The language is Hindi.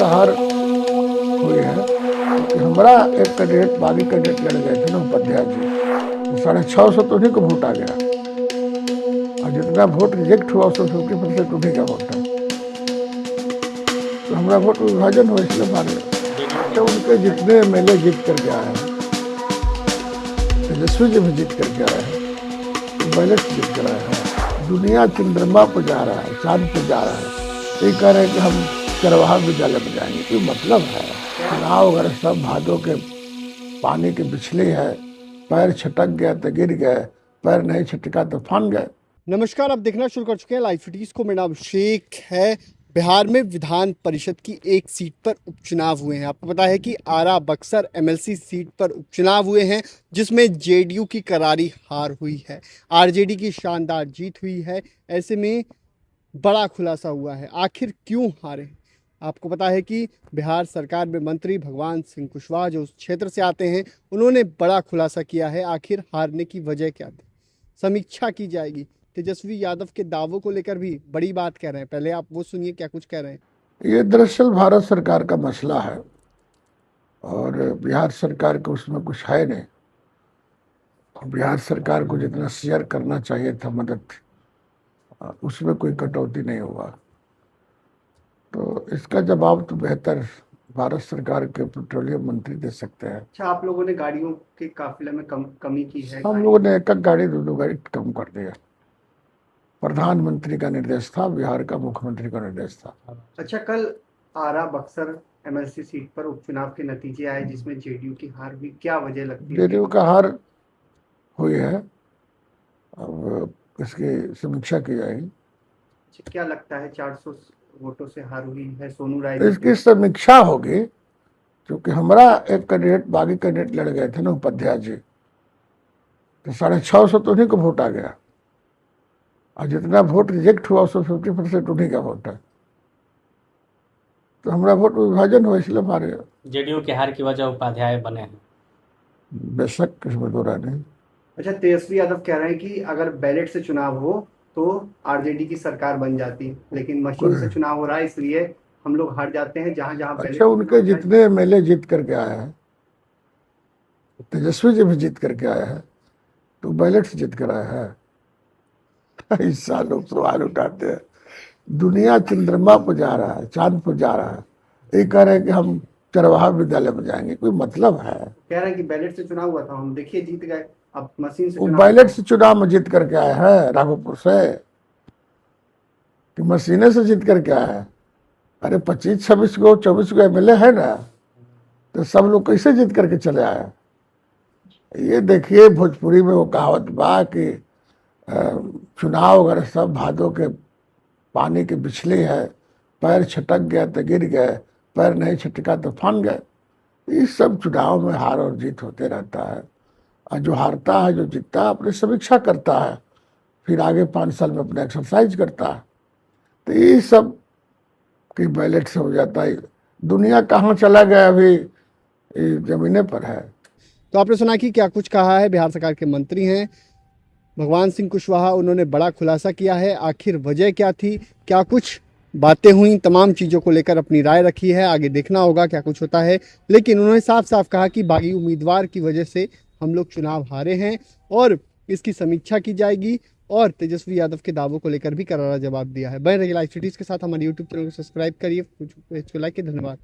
का हार हुई है कि हमारा एक कैंडिडेट बागी कैंडिडेट लड़ गए थे ना उपाध्याय जी, तो 650 तो उन्हीं को वोट आ गया, और जितना वोट रिजेक्ट हुआ उसमें 50% उन्हीं का वोट है। तो हमारा वोट विभाजन हुआ इसलिए मारे। तो उनके जितने एमएलए जीत करके आए हैं, तेजस्वी जी भी जीत करके आए हैं, बैलेट जीत कर आए हैं, दुनिया चंद्रमा पर जा रहा है, चांद पर जा रहा है, ये कह रहे हैं कि हम चरवाहा विद्यालय में जाएंगे, कोई मतलब है? चुनाव वगैरह सब भादों के पानी के बिछले है, पैर छटक गया तो गिर गए, पैर नहीं छटका तो फान गए। नमस्कार, आप देखना शुरू कर चुके हैं लाइव सिटीज को। मेरा नाम अभिषेक है। बिहार में विधान परिषद की एक सीट पर उपचुनाव हुए हैं। आपको पता है कि आरा बक्सर एमएलसी सीट पर उपचुनाव हुए हैं, जिसमें जेडीयू की करारी हार हुई है, आरजेडी की शानदार जीत हुई है। ऐसे में बड़ा खुलासा हुआ है, आखिर क्यों हारे। आपको पता है कि बिहार सरकार में मंत्री भगवान सिंह कुशवाहा जो उस क्षेत्र से आते हैं, उन्होंने बड़ा खुलासा किया है। आखिर हारने की वजह क्या थी, समीक्षा की जाएगी। तेजस्वी यादव के दावों को लेकर भी बड़ी बात कह रहे हैं। पहले आप वो सुनिए क्या कुछ कह रहे हैं। ये दरअसल भारत सरकार का मसला है और बिहार सरकार को उसमें कुछ है नहीं। बिहार सरकार को जितना शेयर करना चाहिए था मदद, उसमें कोई कटौती नहीं हुआ। तो इसका जवाब तो बेहतर भारत सरकार के पेट्रोलियम मंत्री दे सकते हैं। अच्छा, आप लोगों ने गाड़ियों के काफिले में कमी की है? हम लोगों ने एक गाड़ी 2 गाड़ी कम कर दिया। प्रधानमंत्री का निर्देश था, बिहार का मुख्यमंत्री का निर्देश था। अच्छा, कल आरा बक्सर एमएलसी सीट पर उपचुनाव के नतीजे आए, जिसमें जेडीयू की हार हुई। क्या वजह लगती है? जेडीयू का हार हुई है, अब इसकी समीक्षा की जाएगी। क्या लगता है 400 वोटों से हार हुई है सोनू राय? तो इसकी समीक्षा होगी, क्योंकि हमारा एक कैंडिडेट बागी कैंडिडेट लड़ गए थे ना उपाध्याय जी, तो 650 तो उन्हीं को वोट आ गया, और जितना वोट रिजेक्ट हुआ उसमें 50% उन्हीं का वोट है। तो हमारा वोट विभाजन हुआ इसलिए मारे। जेडीयू के हार की वजह उपाध्याय बने हैं। बेशक, इसमें दो राय नहीं। अच्छा, तेजस्वी यादव कह रहे हैं कि अगर बैलेट से चुनाव हो तो आरजेडी की सरकार बन जाती, लेकिन मशीन से चुनाव हो रहा है, इसलिए हम लोग हार जाते हैं। जहां जहां अच्छा, उनके जितने एमएलए जीत करके आए हैं, तेजस्वी जी भी जीत करके आए हैं, तो बैलेट से जीत कर आए हैं। ऐसा लोग सवाल उठाते हैं, दुनिया चंद्रमा पर जा रहा है, चांद पर जा रहा है, ये कह रहे हैं कि हम चरवाहा विद्यालय में जाएंगे, कोई मतलब है? कह रहे हैं कि बैलेट से चुनाव हुआ था, हम देखिए जीत गए, अब मशीन से वो बैलेट से चुनाव में जीत करके आए हैं राघोपुर से, कि मशीने से जीत करके आए हैं? अरे 25-26 को 24 को एमएलए है ना, तो सब लोग कैसे जीत करके चले आए? ये देखिए, भोजपुरी में वो कहावत बा कि चुनाव वगैरह सब भादों के पानी के बिछले है, पैर छटक गया तो गिर गए, पैर नहीं छटका तो फान गए। इस सब चुनाव में हार और जीत होते रहता है, और जो हारता है, जो जीतता है, अपनी समीक्षा करता है, फिर आगे 5 साल में अपना एक्सरसाइज करता है। तो ये सब कि बैलेट से हो जाता है। दुनिया कहाँ चला गया, अभी जमीने पर है। तो आपने सुना कि क्या कुछ कहा है बिहार सरकार के मंत्री हैं भगवान सिंह कुशवाहा, उन्होंने बड़ा खुलासा किया है। आखिर वजह क्या थी, क्या कुछ बातें हुई, तमाम चीज़ों को लेकर अपनी राय रखी है। आगे देखना होगा क्या कुछ होता है, लेकिन उन्होंने साफ साफ कहा कि बागी उम्मीदवार की वजह से हम लोग चुनाव हारे हैं और इसकी समीक्षा की जाएगी। और तेजस्वी यादव के दावों को लेकर भी करारा जवाब दिया है। बने रहिए लाइव सिटीज के साथ, हमारे यूट्यूब चैनल को सब्सक्राइब करिए, लाइक, धन्यवाद।